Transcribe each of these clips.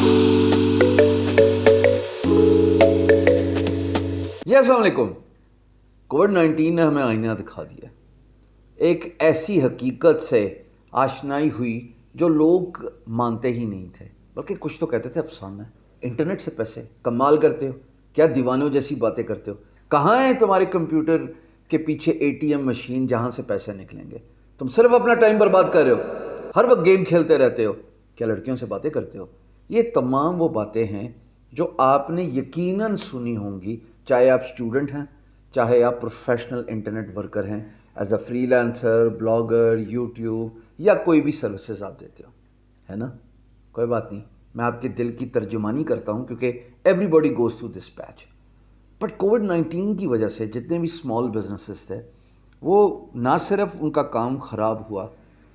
जी अस्सलाम वालेकुम। कोविड-19 ने हमें आईना दिखा दिया। एक ऐसी हकीकत से आशनाई हुई जो लोग मानते ही नहीं थे, बल्कि कुछ तो कहते थे अफसाना है। इंटरनेट से पैसे कमाल करते हो, क्या दीवानों जैसी बातें करते हो। कहाँ है तुम्हारे कंप्यूटर के पीछे एटीएम मशीन जहाँ से पैसे निकलेंगे। तुम सिर्फ अपना टाइम बर्बाद कर रहे हो, हर वक्त गेम खेलते रहते हो, क्या लड़कियों से बातें करते हो। ये तमाम वो बातें हैं जो आपने यकीनन सुनी होंगी, चाहे आप स्टूडेंट हैं, चाहे आप प्रोफेशनल इंटरनेट वर्कर हैं, as a freelancer, blogger, YouTube या कोई भी सर्विसेज आप देते हो, है ना। कोई बात नहीं, मैं आपके दिल की तर्जुमानी करता हूँ क्योंकि everybody goes through this patch. But कोविड-19 की वजह से जितने भी स्मॉल बिजनेसेस थे वो ना सिर्फ उनका काम ख़राब हुआ,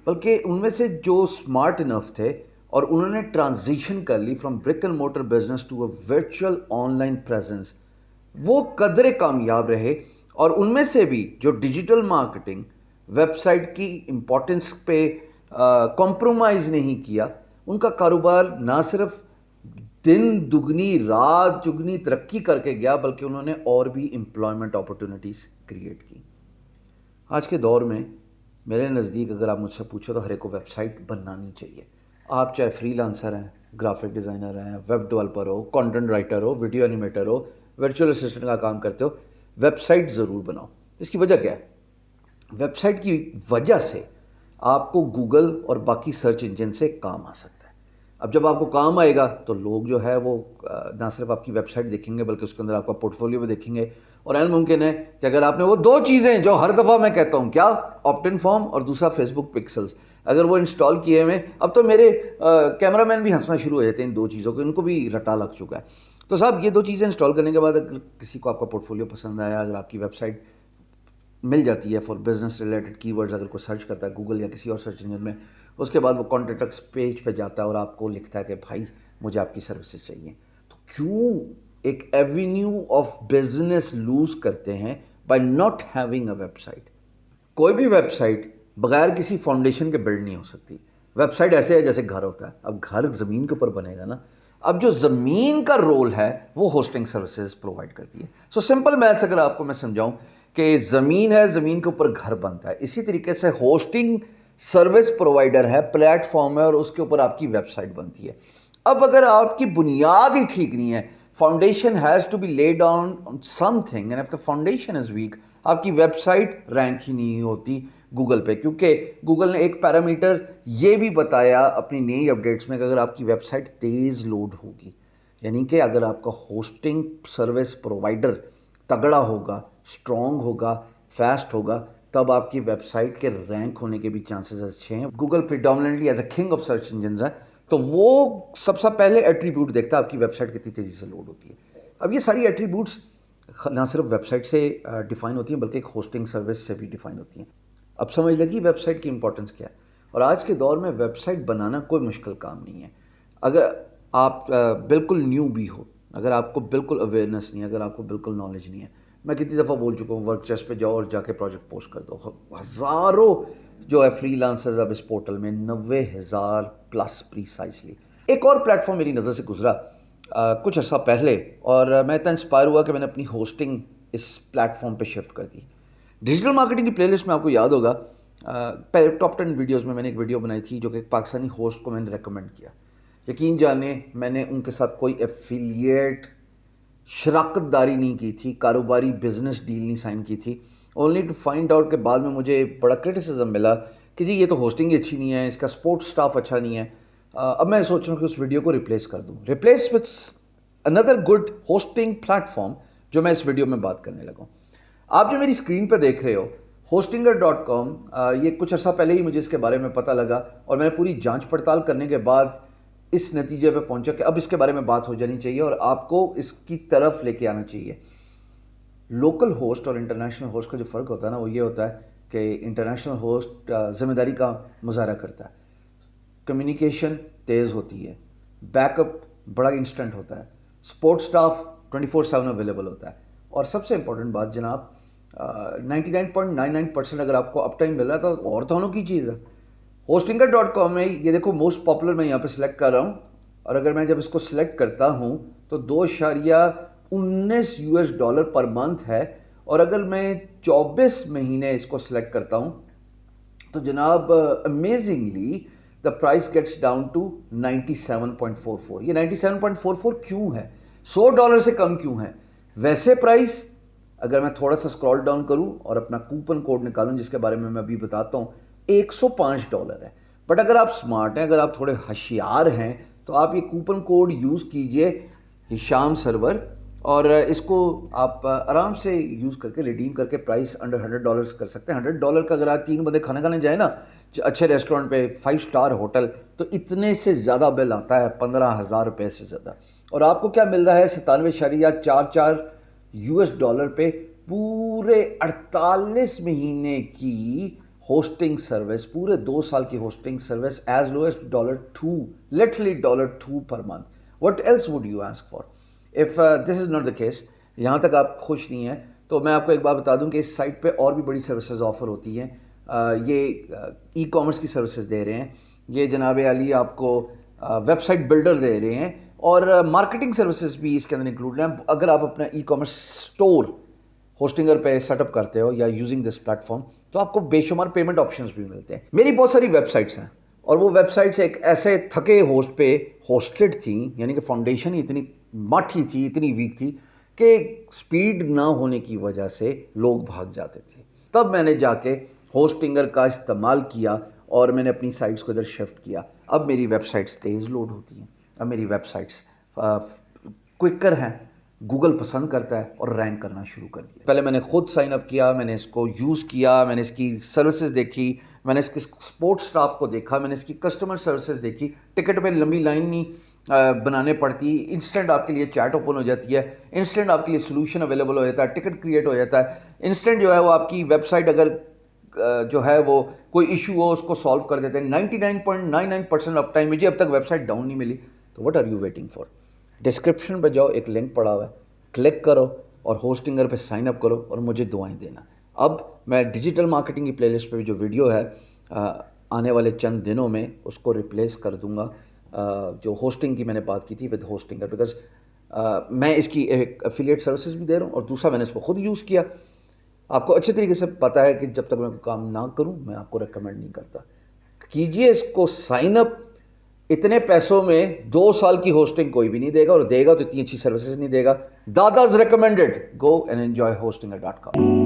बल्कि उनमें से जो स्मार्ट इनफ थे और उन्होंने ट्रांजिशन कर ली from brick and mortar business to a virtual online presence, वो कदरे कामयाब रहे। और उनमें से भी जो डिजिटल मार्केटिंग, वेबसाइट की इम्पोर्टेंस पे कॉम्प्रोमाइज़ नहीं किया, उनका कारोबार ना सिर्फ दिन दुगनी रात चुगनी तरक्की करके गया, बल्कि उन्होंने और भी एम्प्लॉयमेंट अपॉर्चुनिटीज़ क्रिएट की। आज के दौर में मेरे नज़दीक अगर आप मुझसे पूछो तो हर एक को वेबसाइट बनानी चाहिए। आप चाहे फ्रीलांसर हैं, ग्राफिक डिज़ाइनर हैं, वेब डेवलपर हो, कंटेंट राइटर हो, वीडियो एनिमेटर हो, वर्चुअल असिस्टेंट का काम करते हो, वेबसाइट ज़रूर बनाओ। इसकी वजह क्या है? वेबसाइट की वजह से आपको गूगल और बाकी सर्च इंजन से काम आ सकता है। अब जब आपको काम आएगा तो लोग जो है वो ना सिर्फ आपकी वेबसाइट देखेंगे बल्कि उसके अंदर आपका पोर्टफोलियो भी देखेंगे। और ऐन मुमकिन है कि अगर आपने वो दो चीज़ें जो हर दफ़ा मैं कहता हूँ, क्या, ऑप्ट-इन फॉर्म और दूसरा फेसबुक पिक्सल्स, अगर वो इंस्टॉल किए हुए, अब तो मेरे कैमरामैन भी हंसना शुरू हो जाते हैं इन दो चीज़ों को, इनको भी रटा लग चुका है। तो साहब ये दो चीज़ें इंस्टॉल करने के बाद अगर किसी को आपका पोर्टफोलियो पसंद आया, अगर आपकी वेबसाइट मिल जाती है फॉर बिजनेस रिलेटेड कीवर्ड्स, अगर कोई सर्च करता है गूगल या किसी और सर्च इंजन में, उसके बाद वो कॉन्टैक्ट पेज पे जाता है और आपको लिखता है कि भाई मुझे आपकी सर्विसेज चाहिए, तो क्यों एक एवेन्यू ऑफ बिजनेस लूज करते हैं by not having a website. कोई भी वेबसाइट बगैर किसी फाउंडेशन के बिल्ड नहीं हो सकती। वेबसाइट ऐसे है जैसे घर होता है। अब घर ज़मीन के ऊपर बनेगा ना। अब जो ज़मीन का रोल है वो होस्टिंग सर्विसेज प्रोवाइड करती है। सो सिंपल मैथ्स अगर आपको मैं समझाऊं कि ज़मीन है, ज़मीन के ऊपर घर बनता है, इसी तरीके से होस्टिंग सर्विस प्रोवाइडर है, प्लेटफॉर्म है, और उसके ऊपर आपकी वेबसाइट बनती है। अब अगर आपकी बुनियाद ही ठीक नहीं है, foundation has to be laid on something, and if the foundation is weak, आपकी वेबसाइट रैंक ही नहीं होती गूगल पे। क्योंकि गूगल ने एक पैरामीटर ये भी बताया अपनी नई अपडेट्स में कि अगर आपकी वेबसाइट तेज़ लोड होगी, यानी कि अगर आपका होस्टिंग सर्विस प्रोवाइडर तगड़ा होगा, स्ट्रॉन्ग होगा, फास्ट होगा, तब आपकी वेबसाइट के रैंक होने के भी चांसेस अच्छे हैं। Google predominantly as a king of search engine है, तो वो सबसे पहले एट्रीब्यूट देखता है आपकी वेबसाइट कितनी तेज़ी से लोड होती है। अब ये सारी एट्रीब्यूट्स ना सिर्फ वेबसाइट से डिफाइन होती हैं बल्कि एक होस्टिंग सर्विस से भी डिफाइन होती हैं। अब समझ लगी वेबसाइट की इंपॉर्टेंस क्या है। और आज के दौर में वेबसाइट बनाना कोई मुश्किल काम नहीं है। अगर आप बिल्कुल न्यू भी हो, अगर आपको बिल्कुल अवेयरनेस नहीं है, अगर आपको बिल्कुल नॉलेज नहीं है, मैं कितनी दफ़ा बोल चुका हूँ, वर्कचेस पे जाओ और जाके प्रोजेक्ट पोस्ट कर दो। हज़ारों जो है फ्रीलांसर्स अब इस पोर्टल में, 90,000 प्लस प्रीसाइजली। एक और प्लेटफॉर्म मेरी नज़र से गुजरा कुछ अर्सा पहले, और मैं इतना इंस्पायर हुआ कि मैंने अपनी होस्टिंग इस प्लेटफॉर्म पे शिफ्ट कर दी। डिजिटल मार्केटिंग की प्लेलिस्ट में आपको याद होगा पहले टॉप 10 वीडियोस में मैंने एक वीडियो बनाई थी जो कि एक पाकिस्तानी होस्ट को मैंने रेकमेंड किया। यकीन जाने मैंने उनके साथ कोई एफिलिएट शराकतदारी नहीं की थी, कारोबारी बिजनेस डील नहीं साइन की थी, ओनली टू फाइंड आउट के बाद में मुझे बड़ा क्रिटिसिज्म मिला कि जी ये तो होस्टिंग ही अच्छी नहीं है, इसका सपोर्ट स्टाफ अच्छा नहीं है। अब मैं सोच रहा हूँ कि उस वीडियो को रिप्लेस कर दूँ, replace with another good hosting platform, जो मैं इस वीडियो में बात करने लगा हूँ। आप जो मेरी स्क्रीन पर देख रहे हो hostinger.com, ये कुछ अर्सा पहले ही मुझे इसके बारे में पता लगा और मैंने पूरी जांच पड़ताल करने के बाद इस नतीजे पे पहुंचा कि अब इसके बारे में बात हो जानी चाहिए और आपको इसकी तरफ लेके आना चाहिए। लोकल होस्ट और इंटरनेशनल होस्ट का जो फ़र्क होता है ना, वो ये होता है कि इंटरनेशनल होस्ट जिम्मेदारी का मुजाहरा करता है, कम्युनिकेशन तेज़ होती है, बैकअप बड़ा इंस्टेंट होता है, सपोर्ट स्टाफ 24/7 अवेलेबल होता है, और सबसे इंपॉर्टेंट बात जनाब, 99.99% अगर आपको अप टाइम मिल रहा है तो और दोनों की चीज़ है। hostinger.com में ये देखो मोस्ट पॉपुलर मैं यहाँ पे सिलेक्ट कर रहा हूँ, اور اگر میں جب اس کو سلیکٹ کرتا ہوں تو 2.19 US ڈالر پر منتھ ہے. اور اگر میں 24 مہینے اس کو سلیکٹ کرتا ہوں تو جناب amazingly the price gets down to 97.44. یہ 97.44 کیوں ہے؟ $100 سے کم کیوں ہے؟ ویسے پرائز اگر میں تھوڑا سا اسکرول ڈاؤن کروں اور اپنا کوپن کوڈ نکالوں جس کے بارے میں ابھی بتاتا ہوں، $105 ہے. بٹ اگر آپ سمارٹ ہیں، اگر آپ تھوڑے ہوشیار ہیں تو آپ یہ کوپن کوڈ یوز کیجئے ہشام سرور، اور اس کو آپ آرام سے یوز کر کے ریڈیم کر کے پرائس انڈر $100 کر سکتے ہیں. $100 کا اگر آپ 3 بندے کھانا کھانے جائیں نا اچھے ریسٹورنٹ پہ 5 اسٹار ہوٹل، تو اتنے سے زیادہ بل آتا ہے، $15,000 سے زیادہ. اور آپ کو کیا مل رہا ہے؟ 97.44 US ڈالر پہ پورے 48 مہینے کی ہوسٹنگ سروس، پورے 2 سال کی hosting service as low as $2، literally $2 per month. What else would you ask for? If this is not the case، یہاں تک آپ خوش نہیں ہیں تو میں آپ کو ایک بات بتا دوں کہ اس سائٹ پہ اور بھی بڑی سروسز آفر ہوتی ہیں. یہ ای کامرس کی سروسز دے رہے ہیں، یہ جناب علی آپ کو ویب سائٹ بلڈر دے رہے ہیں، اور مارکیٹنگ سروسز بھی اس کے اندر انکلوڈ ہیں. اگر آپ اپنا ای کامرس اسٹور ہوسٹنگر پہ سیٹ اپ کرتے ہو یا یوزنگ دس پلیٹ فارم تو آپ کو بے شمار پیمنٹ آپشنز بھی ملتے ہیں. میری بہت ساری ویب سائٹس ہیں اور وہ ویب سائٹس ایک ایسے تھکے ہوسٹ پہ ہوسٹڈ تھیں، یعنی کہ فاؤنڈیشن ہی اتنی مٹھی تھی، اتنی ویک تھی کہ سپیڈ نہ ہونے کی وجہ سے لوگ بھاگ جاتے تھے. تب میں نے جا کے ہوسٹنگر کا استعمال کیا اور میں نے اپنی سائٹس کو ادھر شفٹ کیا. اب میری ویب سائٹس تیز لوڈ ہوتی ہیں، اب میری ویب سائٹس کوئکر ہیں، گوگل پسند کرتا ہے اور رینک کرنا شروع کر دیا. پہلے میں نے خود سائن اپ کیا، میں نے اس کو یوز کیا، میں نے اس کی سروسز دیکھی، میں نے اس کے سپورٹ سٹاف کو دیکھا، میں نے اس کی کسٹمر سروسز دیکھی. ٹکٹ پہ لمبی لائن نہیں بنانے پڑتی، انسٹنٹ آپ کے لیے چیٹ اوپن ہو جاتی ہے، انسٹنٹ آپ کے لیے سلوشن اویلیبل ہو جاتا ہے، ٹکٹ کریٹ ہو جاتا ہے، انسٹنٹ جو ہے وہ آپ کی ویب سائٹ اگر جو ہے وہ کوئی ایشو ہو اس کو سالو کر دیتے ہیں. 99.99% اپ ٹائم. مجھے اب تک ویب سائٹ ڈاؤن نہیں ملی. تو what are you waiting for? Description پہ جاؤ، ایک لنک پڑا ہوا ہے، کلک کرو اور ہوسٹنگر پہ سائن اپ کرو اور مجھے دعائیں دینا. اب میں ڈیجیٹل مارکیٹنگ کی پلے لسٹ پہ جو ویڈیو ہے آنے والے چند دنوں میں اس کو ریپلیس کر دوں گا جو ہوسٹنگ کی میں نے بات کی تھی ود ہوسٹنگر، بیکاز میں اس کی ایک افیلیٹ سروسز بھی دے رہا ہوں اور دوسرا میں نے اس کو خود یوز کیا. آپ کو اچھے طریقے سے پتہ ہے کہ جب تک میں کوئی کام نہ کروں میں آپ کو ریکمینڈ نہیں کرتا. کیجئے اس کو سائن اپ. اتنے پیسوں میں 2 سال کی ہوسٹنگ کوئی بھی نہیں دے گا، اور دے گا تو اتنی اچھی سروسز نہیں دے گا. داداز recommended. Go and enjoy hostinger.com.